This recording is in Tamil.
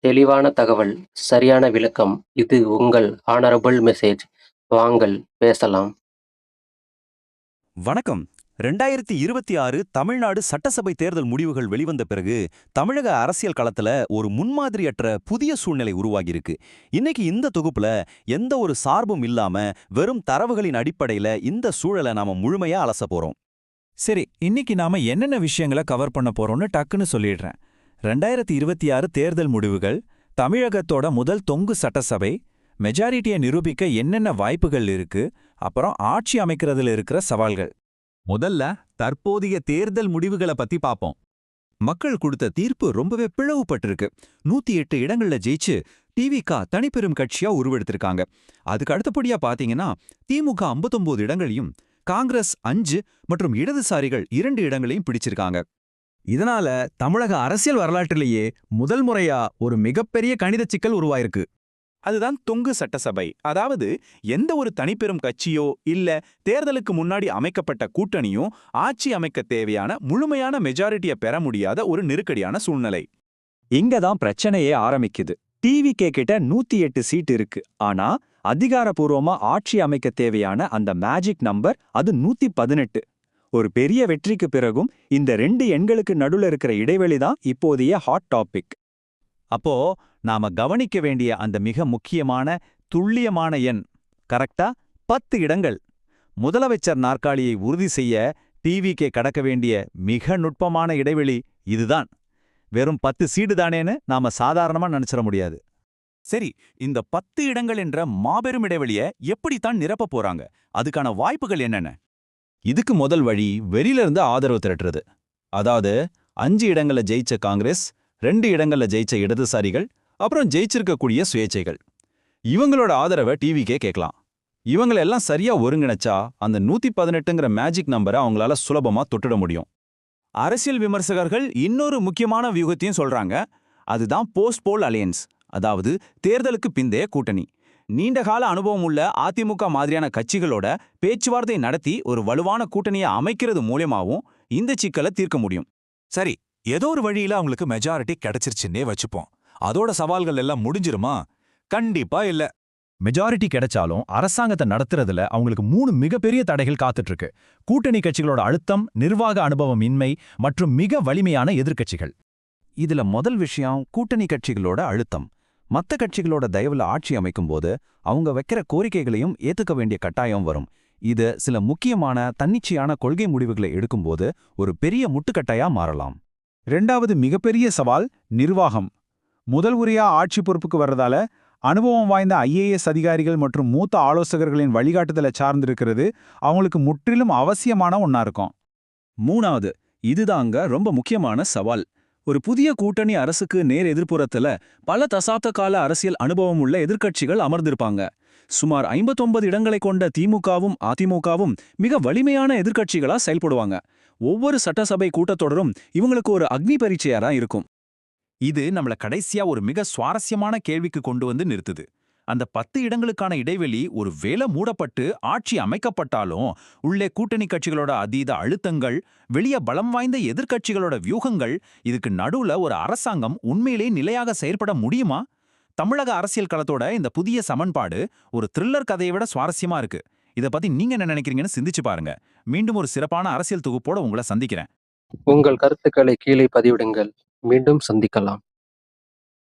தெளிவான தகவல், சரியான விளக்கம். இது உங்கள் ஹானரபிள் மெசேஜ். வாங்கள் பேசலாம். வணக்கம். 2026 தமிழ்நாடு சட்டசபை தேர்தல் முடிவுகள் வெளிவந்த பிறகு தமிழக அரசியல் களத்துல ஒரு முன்மாதிரியற்ற புதிய சூழ்நிலை உருவாகியிருக்கு. இன்னைக்கு இந்த தொகுப்புல எந்த ஒரு சார்பும் இல்லாம வெறும் தரவுகளின் அடிப்படையில இந்த சூழலை நாம முழுமையா அலச போறோம். சரி, இன்னைக்கு நாம என்னென்ன விஷயங்களை கவர் பண்ண போறோம்னு டக்குன்னு சொல்லிடுறேன். 2026 தேர்தல் முடிவுகள், தமிழகத்தோட முதல் தொங்கு சட்டசபை, மெஜாரிட்டியை நிரூபிக்க என்னென்ன வாய்ப்புகள் இருக்கு, அப்புறம் ஆட்சி அமைக்கிறதுல இருக்கிற சவால்கள். முதல்ல தற்போதைய தேர்தல் முடிவுகளை பத்தி பாப்போம். மக்கள் கொடுத்த தீர்ப்பு ரொம்பவே பிளவுபட்டிருக்கு. 108 இடங்கள்ல ஜெயிச்சு டிவிக தனிப்பெரும் கட்சியா உருவெடுத்திருக்காங்க. அதுக்கு அடுத்தபடியா பாத்தீங்கன்னா திமுக 59 இடங்களையும், காங்கிரஸ் 5 மற்றும் இடதுசாரிகள் 2 இடங்களையும் பிடிச்சிருக்காங்க. இதனால தமிழக அரசியல் வரலாற்றிலேயே முதல் முறையா ஒரு மிகப்பெரிய கணித சிக்கல் உருவாயிருக்கு. அதுதான் தொங்கு சட்டசபை. அதாவது எந்த ஒரு தனிப்பெரும் கட்சியோ இல்ல தேர்தலுக்கு முன்னாடி அமைக்கப்பட்ட கூட்டணியும் ஆட்சி அமைக்க தேவையான முழுமையான மெஜாரிட்டியை பெற முடியாத ஒரு நெருக்கடியான சூழ்நிலை. இங்கதான் பிரச்சனையே ஆரம்பிக்குது. டிவிகே கிட்ட 108 சீட் இருக்கு. ஆனா அதிகாரப்பூர்வமா ஆட்சி அமைக்க தேவையான அந்த மேஜிக் நம்பர் அது 118. ஒரு பெரிய வெற்றிக்கு பிறகும் இந்த 2 எண்களுக்கு நடுவுல இருக்கிற இடைவெளி தான் இப்போதைய ஹாட் டாபிக். அப்போ நாம கவனிக்க வேண்டிய அந்த மிக முக்கியமான துல்லியமான எண் கரெக்டா 10 இடங்கள். முதலமைச்சர் நாற்காலியை உறுதி செய்ய டிவிகே கடக்க வேண்டிய மிக நுட்பமான இடைவெளி இதுதான். வெறும் 10 சீடு தானேன்னு நாம சாதாரணமா நினைச்சிட முடியாது. சரி, இந்த 10 இடங்கள் என்ற மாபெரும் இடைவெளியை எப்படித்தான் நிரப்ப போறாங்க? அதுக்கான வாய்ப்புகள் என்னென்ன? இதுக்கு முதல் வழி வெளியிலிருந்து ஆதரவு திரட்டுறது. அதாவது 5 இடங்கள்ல ஜெயிச்ச காங்கிரஸ், 2 இடங்கள்ல ஜெயிச்ச இடதுசாரிகள், அப்புறம் ஜெயிச்சிருக்கக்கூடிய சுயேச்சைகள். இவங்களோட ஆதரவை டிவிக்கே கேட்கலாம். இவங்களெல்லாம் சரியா ஒருங்கிணைச்சா அந்த 118ங்கிற மேஜிக் நம்பரை அவங்களால சுலபமா தொட்டுட முடியும். அரசியல் விமர்சகர்கள் இன்னொரு முக்கியமான வியூகத்தையும் சொல்றாங்க. அதுதான் போஸ்ட் போல் அலையன்ஸ், அதாவது தேர்தலுக்கு பிந்தைய கூட்டணி. நீண்டகால அனுபவம் உள்ள அதிமுக மாதிரியான கட்சிகளோட பேச்சுவார்த்தை நடத்தி ஒரு வலுவான கூட்டணியை அமைக்கிறது மூலமாவும் இந்த சிக்கலை தீர்க்க முடியும். சரி, ஏதோ ஒரு வழியில அவங்களுக்கு மெஜாரிட்டி கிடைச்சிருச்சுன்னே வச்சுப்போம். அதோட சவால்கள் எல்லாம் முடிஞ்சிருமா? கண்டிப்பா இல்ல. மெஜாரிட்டி கிடைச்சாலும் அரசாங்கத்தை நடத்துறதுல அவங்களுக்கு 3 மிகப்பெரிய தடைகள் காத்துட்டு இருக்கு. கூட்டணி கட்சிகளோட அழுத்தம், நிர்வாக அனுபவம் இன்மை மற்றும் மிக வலிமையான எதிர்க்கட்சிகள். இதுல முதல் விஷயம் கூட்டணி கட்சிகளோட அழுத்தம். மத்த கட்சிகளோட தயவுல ஆட்சி அமைக்கும்போது அவங்க வைக்கிற கோரிக்கைகளையும் ஏத்துக்க வேண்டிய கட்டாயம் வரும். இது சில முக்கியமான தன்னிச்சையான கொள்கை முடிவுகளை எடுக்கும்போது ஒரு பெரிய முட்டுக்கட்டையா மாறலாம். 2வது மிகப்பெரிய சவால் நிர்வாகம். முதல் முறையா ஆட்சி பொறுப்புக்கு வர்றதால அனுபவம் வாய்ந்த IAS அதிகாரிகள் மற்றும் மூத்த ஆலோசகர்களின் வழிகாட்டுதலை சார்ந்திருக்கிறது அவங்களுக்கு முற்றிலும் அவசியமான ஒண்ணா இருக்கும். 3வது, இதுதாங்க ரொம்ப முக்கியமான சவால். ஒரு புதிய கூட்டணி அரசுக்கு நேர் எதிர்ப்புறத்துல பல தசாப்த கால அரசியல் அனுபவம் உள்ள எதிர்க்கட்சிகள் அமர்ந்திருப்பாங்க. சுமார் 59 இடங்களை கொண்ட திமுகவும் அதிமுகவும் மிக வலிமையான எதிர்க்கட்சிகளா செயல்படுவாங்க. ஒவ்வொரு சட்டசபை கூட்டத்தொடரும் இவங்களுக்கு ஒரு அக்னி பரீட்சையா இருக்கும். இது நம்மள கடைசியா ஒரு மிக சுவாரஸ்யமான கேள்விக்கு கொண்டு வந்து நிறுத்துது. அந்த 10 இடங்களுக்கான இடைவெளி ஒரு வேளை மூடப்பட்டு ஆட்சி அமைக்கப்பட்டாலும் உள்ளே கூட்டணி கட்சிகளோட அதீத அழுத்தங்கள், வெளிய பலம் வாய்ந்த எதிர்க்கட்சிகளோட வியூகங்கள், இதுக்கு நடுவுல ஒரு அரசாங்கம் உண்மையிலே நிலையாக செயல்பட முடியுமா? தமிழக அரசியல் களத்தோட இந்த புதிய சமன்பாடு ஒரு த்ரில்லர் கதையை விட சுவாரஸ்யமா இருக்கு. இதை பத்தி நீங்க என்ன நினைக்கிறீங்கன்னு சிந்திச்சு பாருங்க. மீண்டும் ஒரு சிறப்பான அரசியல் தொகுப்போட உங்களை சந்திக்கிறேன். உங்கள் கருத்துக்களை கீழே பதிவிடுங்கள். மீண்டும் சந்திக்கலாம்.